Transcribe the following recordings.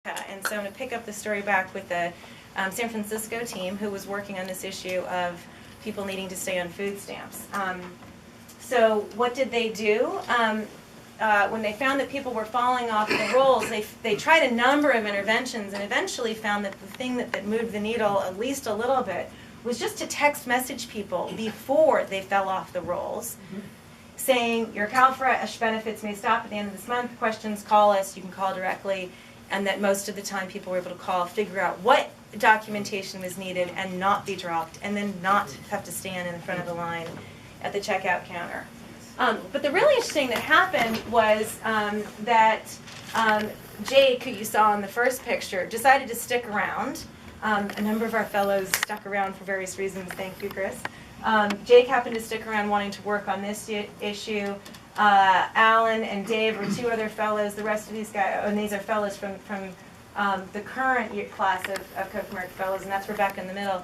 And so I'm going to pick up the story back with the San Francisco team who was working on this issue of people needing to stay on food stamps. So what did they do? When they found that people were falling off the rolls, they tried a number of interventions and eventually found that the thing that moved the needle at least a little bit was just to text message people before they fell off the rolls, saying your CalFresh benefits may stop at the end of this month. Questions, call us. You can call directly. And that most of the time people were able to call, figure out what documentation was needed and not be dropped, and then not have to stand in the front of the line at the checkout counter. But the really interesting thing that happened was that Jake, who you saw in the first picture, decided to stick around. A number of our fellows stuck around for various reasons. Thank you, Chris. Jake happened to stick around wanting to work on this issue. Alan and Dave were two other fellows. The rest of these guys, and these are fellows from the current class of Cook-Merck fellows, and that's Rebecca in the middle.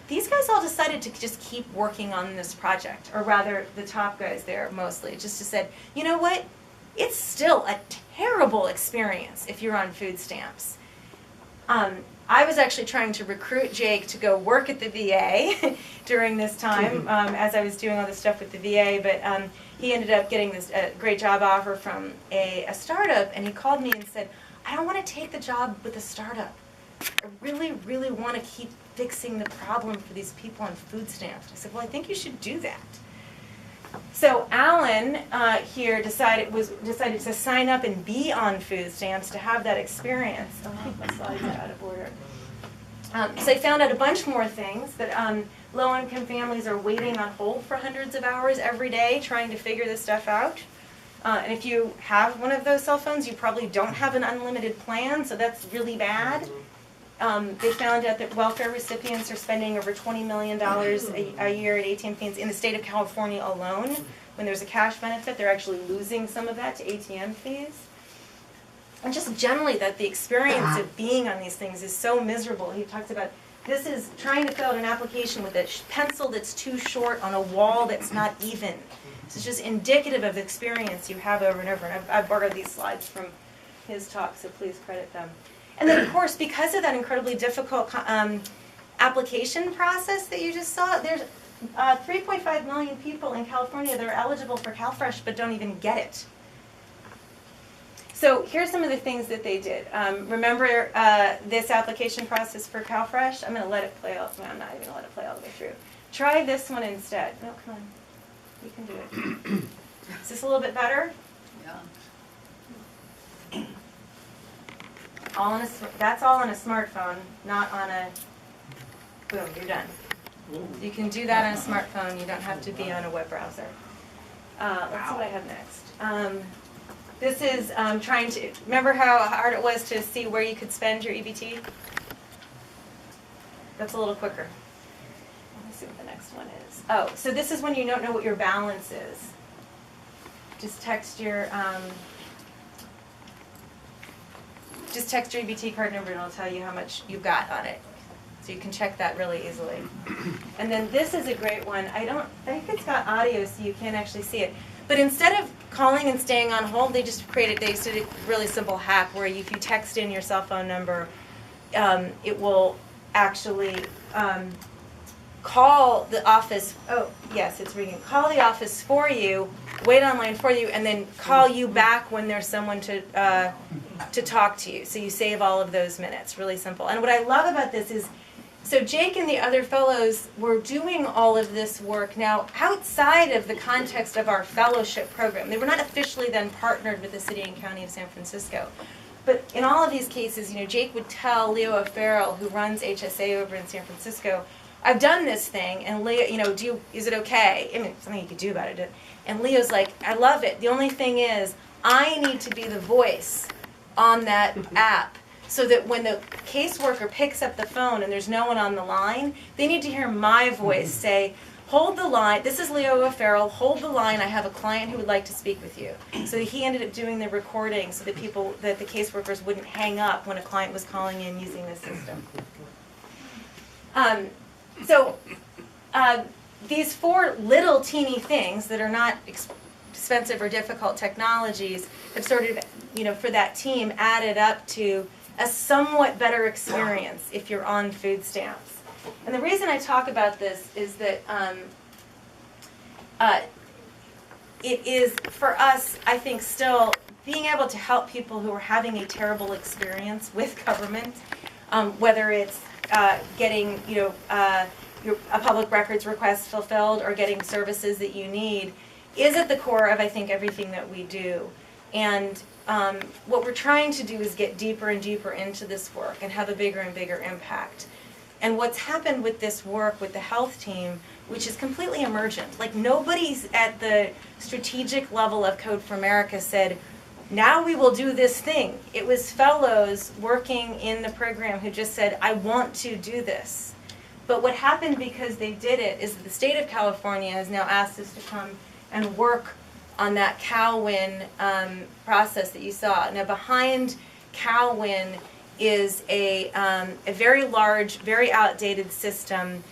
These guys all decided to just keep working on this project, or rather the top guys there mostly, just said, you know what, it's still a terrible experience if you're on food stamps. I was actually trying to recruit Jake to go work at the VA during this time as I was doing all this stuff with the VA, but he ended up getting this great job offer from a startup, and he called me and said, I don't want to take the job with a startup. I really, really want to keep fixing the problem for these people on food stamps. I said, well, I think you should do that. So Alan here decided to sign up and be on food stamps to have that experience. Oh, my slides are out of order. So I found out a bunch more things, that low-income families are waiting on hold for hundreds of hours every day trying to figure this stuff out. And if you have one of those cell phones, you probably don't have an unlimited plan, so that's really bad. They found out that welfare recipients are spending over $20 million a year at ATM fees in the state of California alone. When there's a cash benefit, they're actually losing some of that to ATM fees. And just generally that the experience of being on these things is so miserable. He talks about this is trying to fill out an application with a pencil that's too short on a wall that's not even. This is just indicative of the experience you have over and over. And I've borrowed these slides from his talk, so please credit them. And then, of course, because of that incredibly difficult application process that you just saw, there's 3.5 million people in California that are eligible for CalFresh but don't even get it. So here's some of the things that they did. Remember this application process for CalFresh? I'm going to let it play out. No, I'm not even going to let it play all the way through. Try this one instead. No, come on. You can do it. Is this a little bit better? Yeah. That's all on a smartphone, not on a, boom, you're done. You can do that on a smartphone. You don't have to be on a web browser. Let's see what I have next. This is trying to, remember how hard it was to see where you could spend your EBT? That's a little quicker. Let me see what the next one is. Oh, so this is when you don't know what your balance is. Just text your EBT card number and it'll tell you how much you've got on it. So you can check that really easily. And then this is a great one. I think it's got audio so you can't actually see it. But instead of calling and staying on hold, they did a really simple hack where if you text in your cell phone number, it will actually call the office. Oh, yes, it's ringing. Call the office for you, wait online for you, and then call you back when there's someone to talk to you. So you save all of those minutes. Really simple. And what I love about this is, so Jake and the other fellows were doing all of this work now outside of the context of our fellowship program. They were not officially then partnered with the city and county of San Francisco. But in all of these cases, Jake would tell Leo O'Farrell, who runs HSA over in San Francisco, I've done this thing, and Leo, is it okay? I mean, something you could do about it. And Leo's like, I love it. The only thing is, I need to be the voice on that app so that when the caseworker picks up the phone and there's no one on the line, they need to hear my voice say, hold the line, this is Leo O'Farrell, hold the line, I have a client who would like to speak with you. So he ended up doing the recording so that the caseworkers wouldn't hang up when a client was calling in using this system. These four little teeny things that are not expensive or difficult technologies have sort of, for that team added up to a somewhat better experience if you're on food stamps. And the reason I talk about this is that it is, for us, I think, still being able to help people who are having a terrible experience with government, whether it's getting a public records request fulfilled or getting services that you need, is at the core of, I think, everything that we do. And what we're trying to do is get deeper and deeper into this work and have a bigger and bigger impact. And what's happened with this work with the health team, which is completely emergent, like nobody's at the strategic level of Code for America said, now we will do this thing. It was fellows working in the program who just said, I want to do this. But what happened because they did it is that the state of California has now asked us to come and work on that CalWIN process that you saw. Now behind CalWIN is a very large, very outdated system.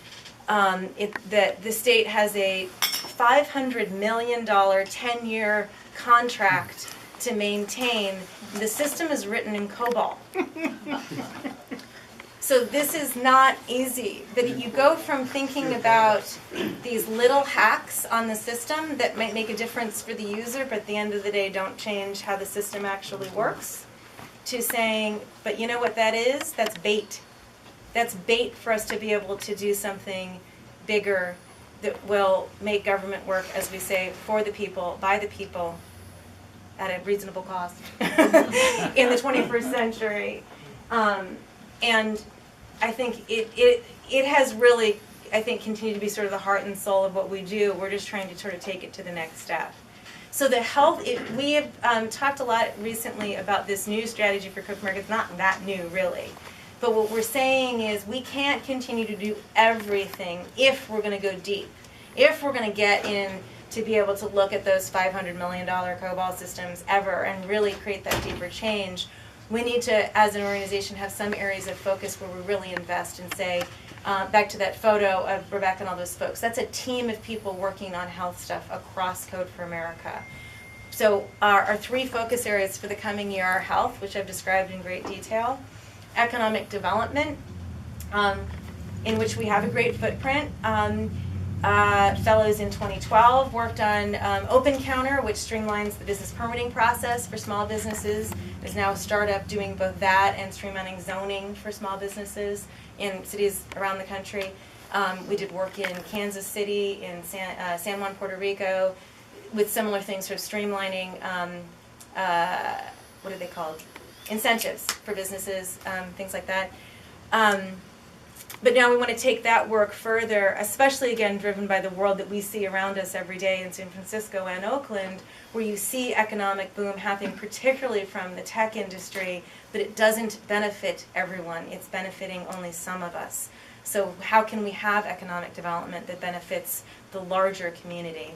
The state has a $500 million 10-year contract to maintain. The system is written in COBOL. So this is not easy, but you go from thinking about these little hacks on the system that might make a difference for the user, but at the end of the day don't change how the system actually works, to saying, but you know what that is? That's bait. That's bait for us to be able to do something bigger that will make government work, as we say, for the people, by the people, at a reasonable cost in the 21st century. And I think it has really, I think, continued to be sort of the heart and soul of what we do. We're just trying to sort of take it to the next step. So the health, we have talked a lot recently about this new strategy for Code for America. It's not that new, really. But what we're saying is we can't continue to do everything if we're going to go deep. If we're going to get in to be able to look at those $500 million COBOL systems ever and really create that deeper change, we need to, as an organization, have some areas of focus where we really invest and say, back to that photo of Rebecca and all those folks, that's a team of people working on health stuff across Code for America. So our three focus areas for the coming year are health, which I've described in great detail, economic development, in which we have a great footprint. Fellows in 2012 worked on Open Counter, which streamlines the business permitting process for small businesses. There's now a startup doing both that and streamlining zoning for small businesses in cities around the country. We did work in Kansas City, in San Juan, Puerto Rico, with similar things, sort of streamlining, what are they called? Incentives for businesses, things like that. But now we want to take that work further, especially again driven by the world that we see around us every day in San Francisco and Oakland, where you see economic boom happening particularly from the tech industry, but it doesn't benefit everyone. It's benefiting only some of us. So how can we have economic development that benefits the larger community?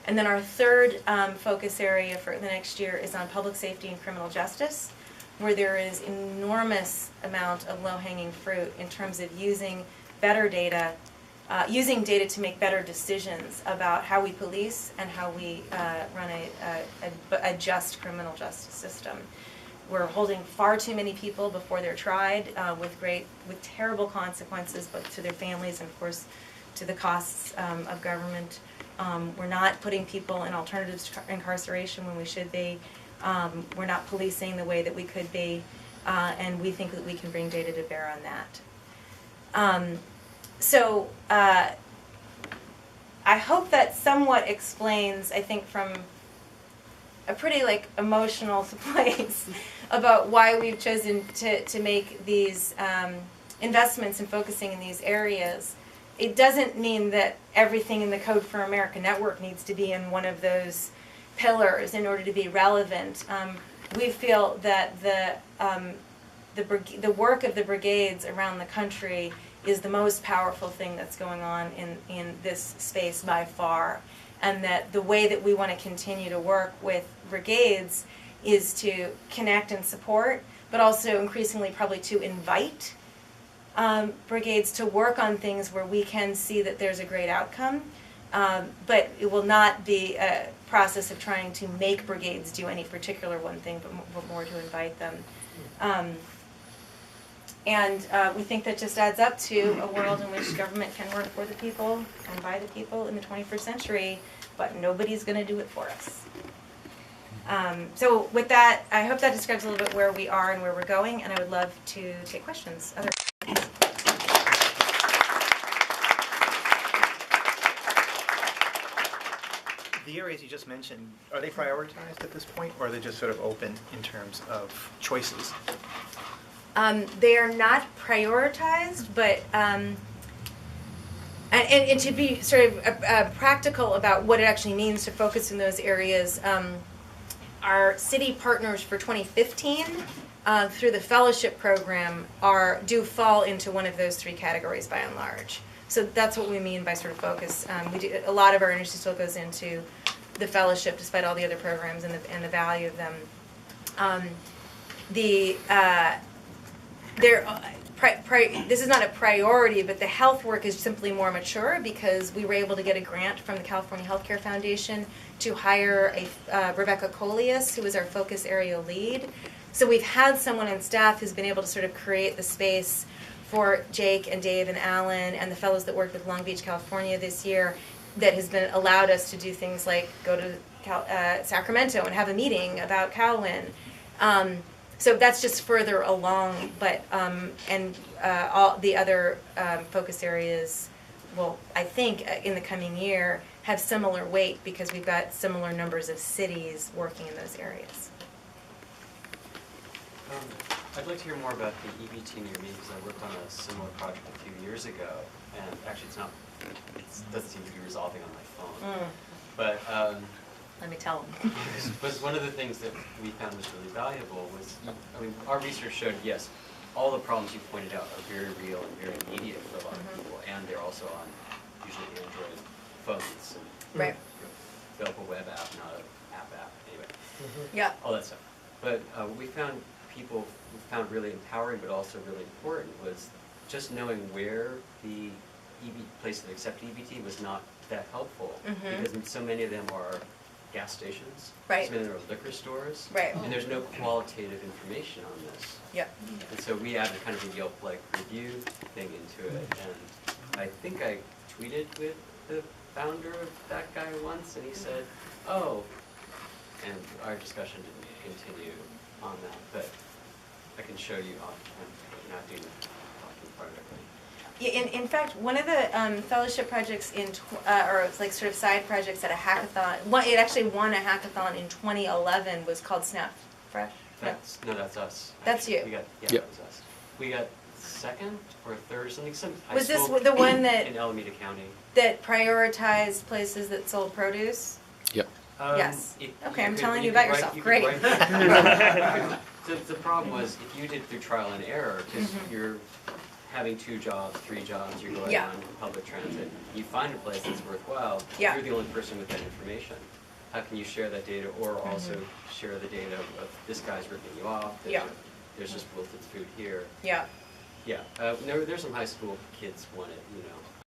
And then our third focus area for the next year is on public safety and criminal justice, where there is enormous amount of low-hanging fruit in terms of using better data, using data to make better decisions about how we police and how we run a just criminal justice system. We're holding far too many people before they're tried with terrible consequences, both to their families and, of course, to the costs of government. We're not putting people in alternatives to incarceration when we should be. We're not policing the way that we could be, and we think that we can bring data to bear on that. So I hope that somewhat explains, I think, from a pretty emotional place about why we've chosen to make these investments and focusing in these areas. It doesn't mean that everything in the Code for America network needs to be in one of those pillars in order to be relevant. We feel that the work of the brigades around the country is the most powerful thing that's going on in this space by far, and that the way that we want to continue to work with brigades is to connect and support, but also increasingly probably to invite brigades to work on things where we can see that there's a great outcome. But it will not be a process of trying to make brigades do any particular one thing, but more to invite them. And we think that just adds up to a world in which government can work for the people and by the people in the 21st century, but nobody's going to do it for us. So with that, I hope that describes a little bit where we are and where we're going, and I would love to take questions. The areas you just mentioned, are they prioritized at this point, or are they just sort of open in terms of choices? They are not prioritized, but and to be sort of practical about what it actually means to focus in those areas, our city partners for 2015 through the fellowship program do fall into one of those three categories by and large. So that's what we mean by sort of focus. A lot of our energy still goes into the fellowship, despite all the other programs and the value of them. This is not a priority, but the health work is simply more mature because we were able to get a grant from the California Healthcare Foundation to hire Rebecca Coleus, who is our focus area lead. So we've had someone on staff who's been able to sort of create the space for Jake and Dave and Alan and the fellows that worked with Long Beach, California this year, that has been allowed us to do things like go to Sacramento and have a meeting about Calwin. So that's just further along, but all the other focus areas will, I think, in the coming year, have similar weight because we've got similar numbers of cities working in those areas. I'd like to hear more about the EBT near me because I worked on a similar project a few years ago, and actually it doesn't seem to be resolving on my phone. But let me tell them. But one of the things that we found was really valuable was, I mean, our research showed, yes, all the problems you pointed out are very real and very immediate for a lot of people, and they're also on usually Android phones. And, right. Develop a web app, not an app anyway. Yeah. All that stuff. But we found really empowering, but also really important, was just knowing where the places that accept EBT was not that helpful, because so many of them are gas stations, right. So many of them are liquor stores, right. And there's no qualitative information on this. Yep. And so we added kind of a Yelp-like review thing into it, and I think I tweeted with the founder of that guy once, and he said, "Oh," and our discussion didn't continue on that, but I can show you off. I'm not doing the talking part of it. Yeah, in fact, one of the fellowship projects or like sort of side projects at a hackathon, it actually won a hackathon in 2011, was called Snap Fresh. No, that's us. That's you. That was us. We got second or third or something. Was this the one that in Alameda County that prioritized places that sold produce? Yep. Yes. Okay, I'm telling you about yourself. Great. So the problem was, if you did through trial and error, because you're having 2 jobs, 3 jobs, you're going on public transit, you find a place that's worthwhile, you're the only person with that information. How can you share that data, or also share the data of this guy's ripping you off, there's just wilted food here. Yeah. Yeah, there's some high school kids want it, you know.